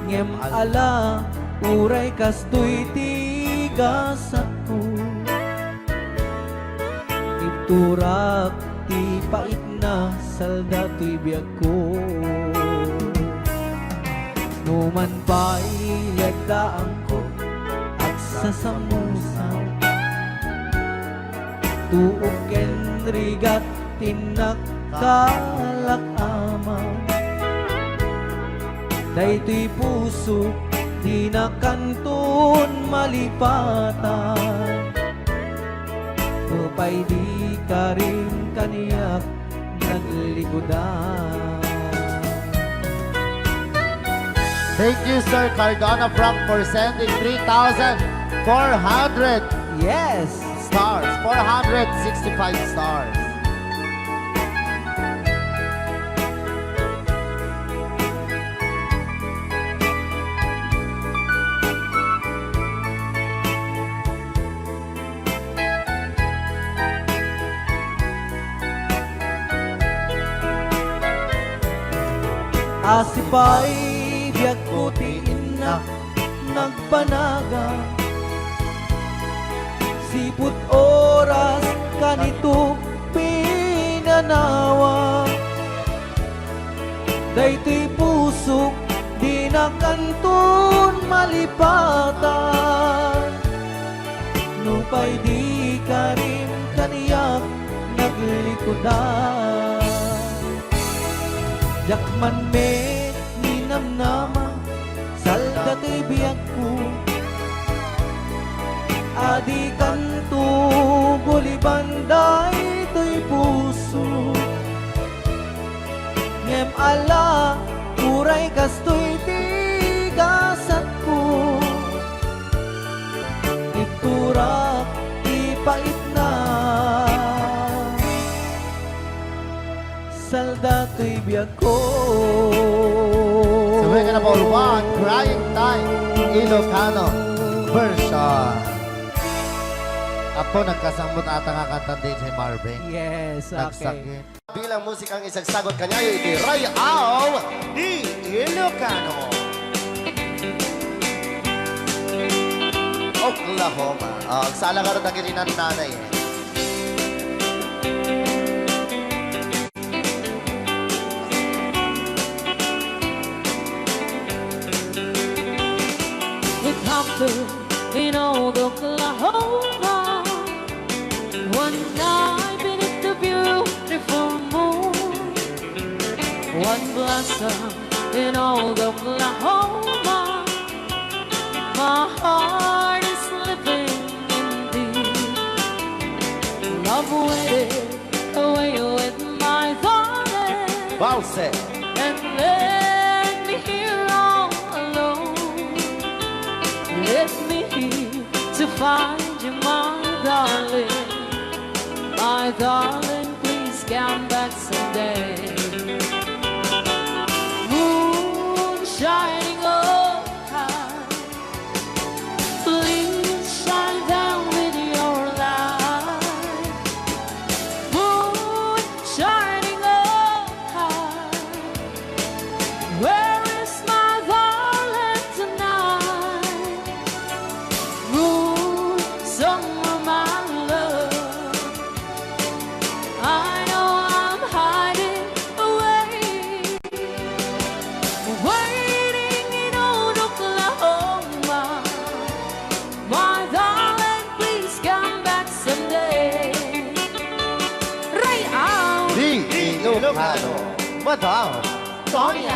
Ngem ala uray kastoy tigas ako. Iturak ti pait na salda to'y biyag ko. Numan pa'y lagdaan ko at sasamusan. Tuok ken rigat tinak kalakama. Daytoy puso di na kanton malipatan. Nupay di karim kaniyak naglikodan. Thank you, Sir Cardona Frank, for sending 3,400 Yes! stars. 465 stars. Asipay biyag ko ti inak nagpanaga. Siput oras kanito pinanawa. Daytoy puso di na kanton malipatan. Nupay di karim kaniyak naglikodan. Jakman me ninamnama salda to'y biyag ko. Adi kanto gulibanday to'y puso. Ngem ala uray kastoy tigasat ko. Iturak ipait na salda to'y biyag ko. So we're gonna for one crying time Ilocano version. Apo nagkasambot ata nga kanta din si Marvin. Yes, okay. Nagsakit. Bilang musikang isagsagot kanya iti Ray Au di Ilocano. Oklahoma. Sala ka rin tagirinan nanay. It happened in old Oklahoma one night beneath the beautiful moon. One blossom in old Oklahoma. My heart is living in thee. Love waited away with my darling. Balse. And let me here all alone. Let me here to find you, my darling. My darling, please come back someday. Moon shining up high, please shine down with your light. Moon shining up high, where is my darling tonight? Moon, summer, my love, I know I'm hiding Ilocano, Madam Sonia.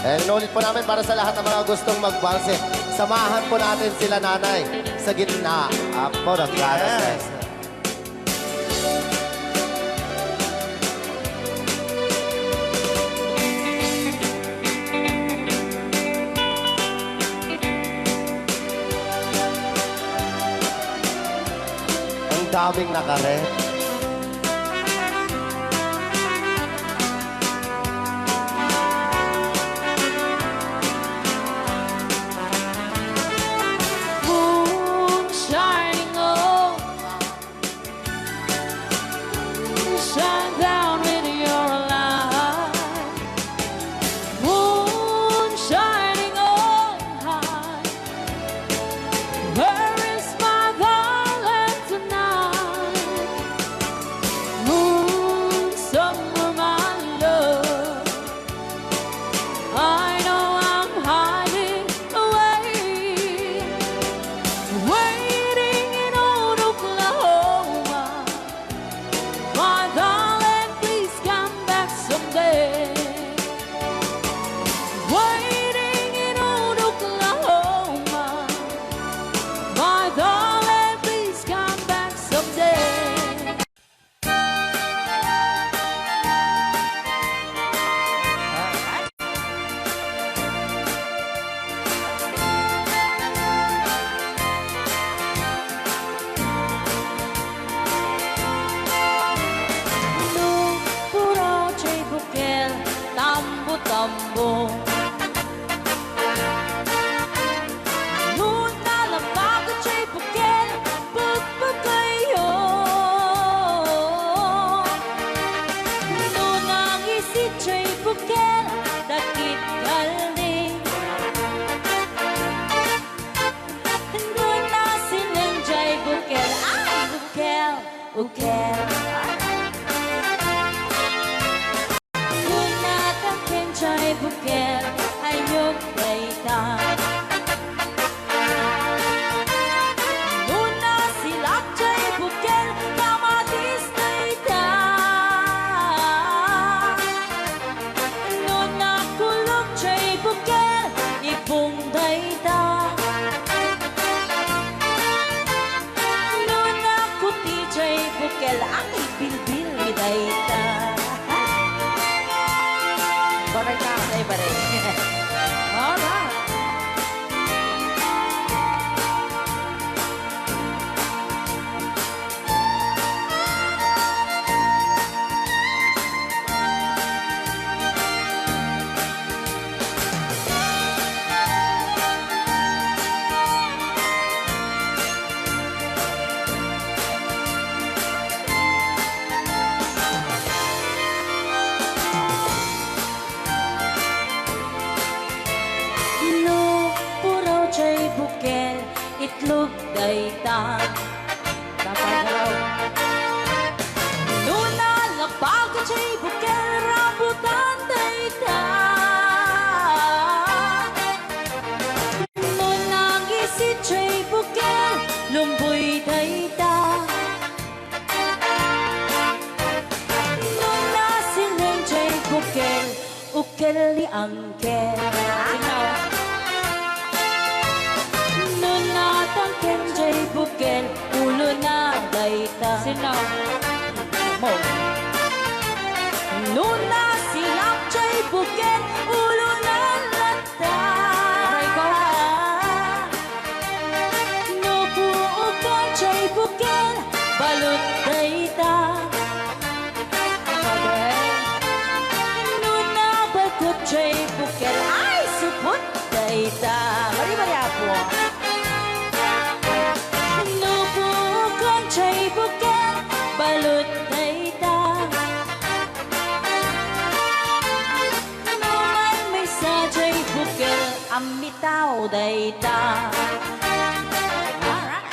Inulit po namin para sa lahat ng mga gustong magbalse. Samahan po natin sila nanay sa gitna. Apo ng yes. Ang daming nakaret. Moon shining over, shine down with your light. Moon shining on high, where is my darling tonight? Moon, summer, my love, I know I'm hiding away, waiting in old Oklahoma. My darling, please come back someday. Waiting in old Oklahoma. My darling, please come back someday. Nung puro chay bukel, tambo-tambo. Nung nalapag at chay bukel, pagpagayo. Nung nangisit chay bukel, dakit kalning. Nung nasinang chay bukel, ay bukel, bukel. Nung natakin chay bukel, ayok daytan. Nung nasilap chay bukel, kamatis daytan. Nung nakulog chay bukel, ipong daytan. Nung nakuti chay bukel, ang ibilbil ni daytan. Bakit ka sa iba rin? Alright. Nung puro chay bukel, itlog daytan. Tapagaw. Nung nalapag at chay bukel, rambutan daytan. Nung nangisit chay bukel, lumboy daytan. Nung nasineng chay bukel, ukel ni angkel. Nung natangken chay bukel, ulo na dayta. Sinaw mo. Nung nasilap chay bukel, ulo na lata. Nupuukan chay bukel, balot dayta. Nung nabagkot chay bukel, ay supot dayta. Mari-mari apo. Nupuukan chay bukel, balot dayta. Nung may sa chay bukel, amitaw dayta. Alright.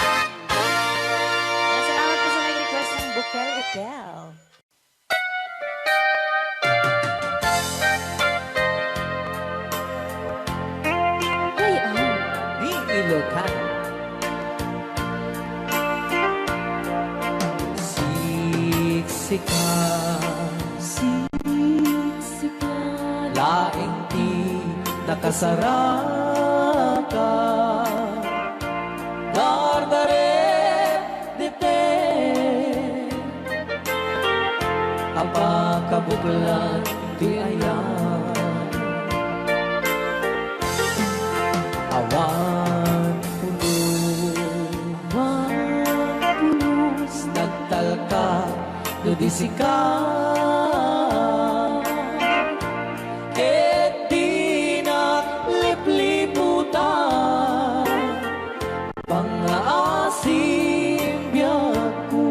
Salamat po sa nag-request ng bukel ukel. Di Ilocano. Six laing ti nakasaraka dardarep dite apa kabuklan ti ayan awan pulos nagtalka dudisika pangaasim biyaku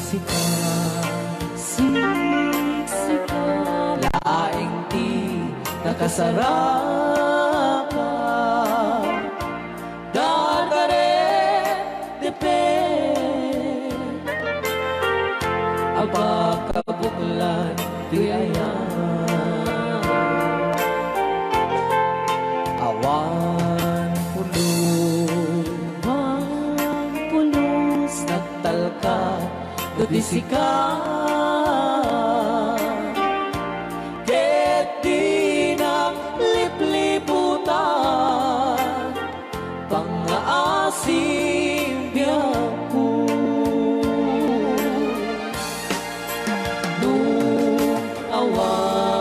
siksika laing ti nakasaraka dardarep depe abakabuklan ti ayan awan pulos nagtalka dudisika ket di naglipliputan pangaasim biyaku nung awan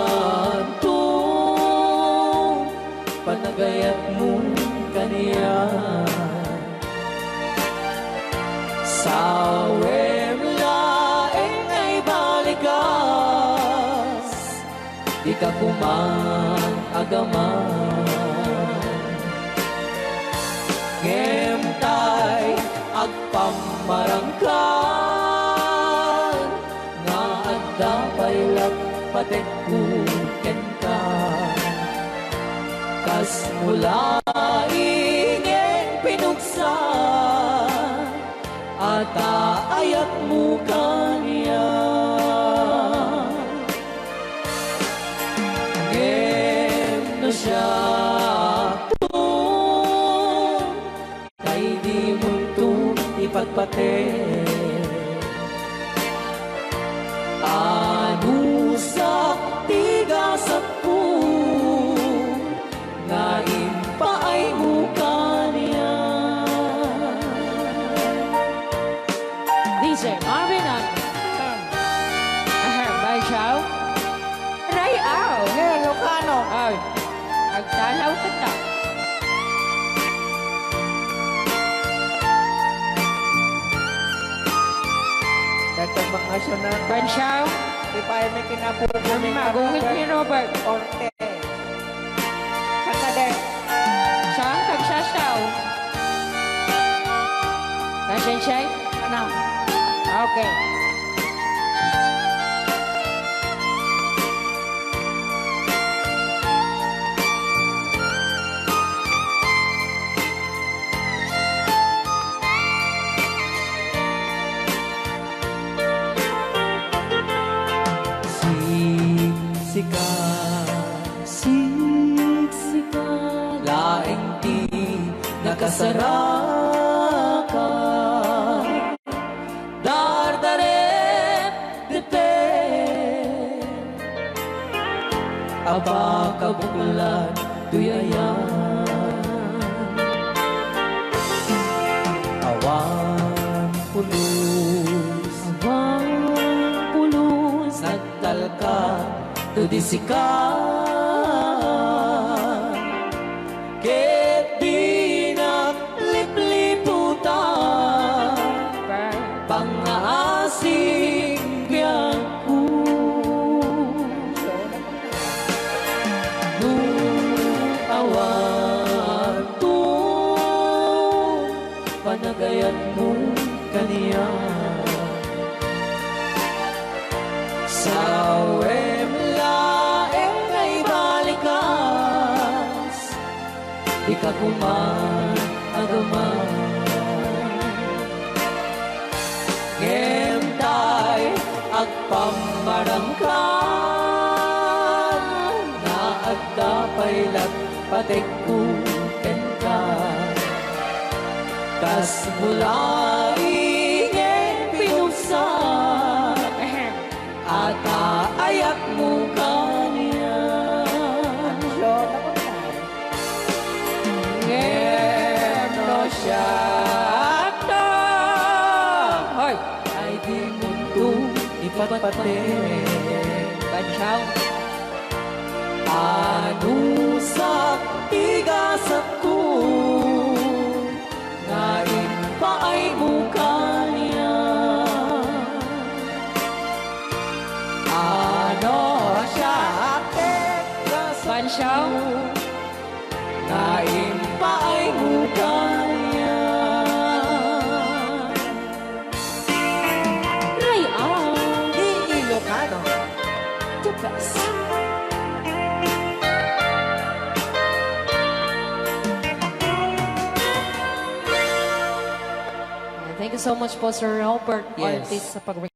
panagayat mo kaniya sawem laeng ay balikas di ka kumang agaman ngemtay agpamarangkan nga adda paylak patekku kenka kas mula ingin pinuksa at ayat mo kaniya ngem na siya kay di mo itong ipagpate anusak tigasat po ngayon pa ay mukha niya. DJ Marvin at Bay Chow. Ray Au. Ilocano. Ay, agtalaw ka ta. Dito mga sunat. Bay Chow. Di pa may kinapupo ni Magungit ni Robert. Orte. Kanade. Saan kagsasaw? Kasensay? Ano? Okay. Siksika laing ti nakasaraka dardarep depe aba kabuklan tuyayan awan pulos nagtalka tudisika ket di naglipliputan pangaasim biyaku nung awan panagayan mo kaniya sawem laeng ay balikas di ka kuman agaman ngemtay agpamarangkan na agdapay lat patekku kenka Landas mula ingin pinuksan at aayak mo kanya. Ngeno siya na hoy ay di mundo ipatpatin. Bansyaw. Anusak tigasat ko ngayon pa ay mukha niya. Ano siya tigasat Bansyaw. ngayon pa ay mukha niya. Ray Au. Ilocano. The best. Thank you so much po, Sir Robert Yes. Ortiz, sa pag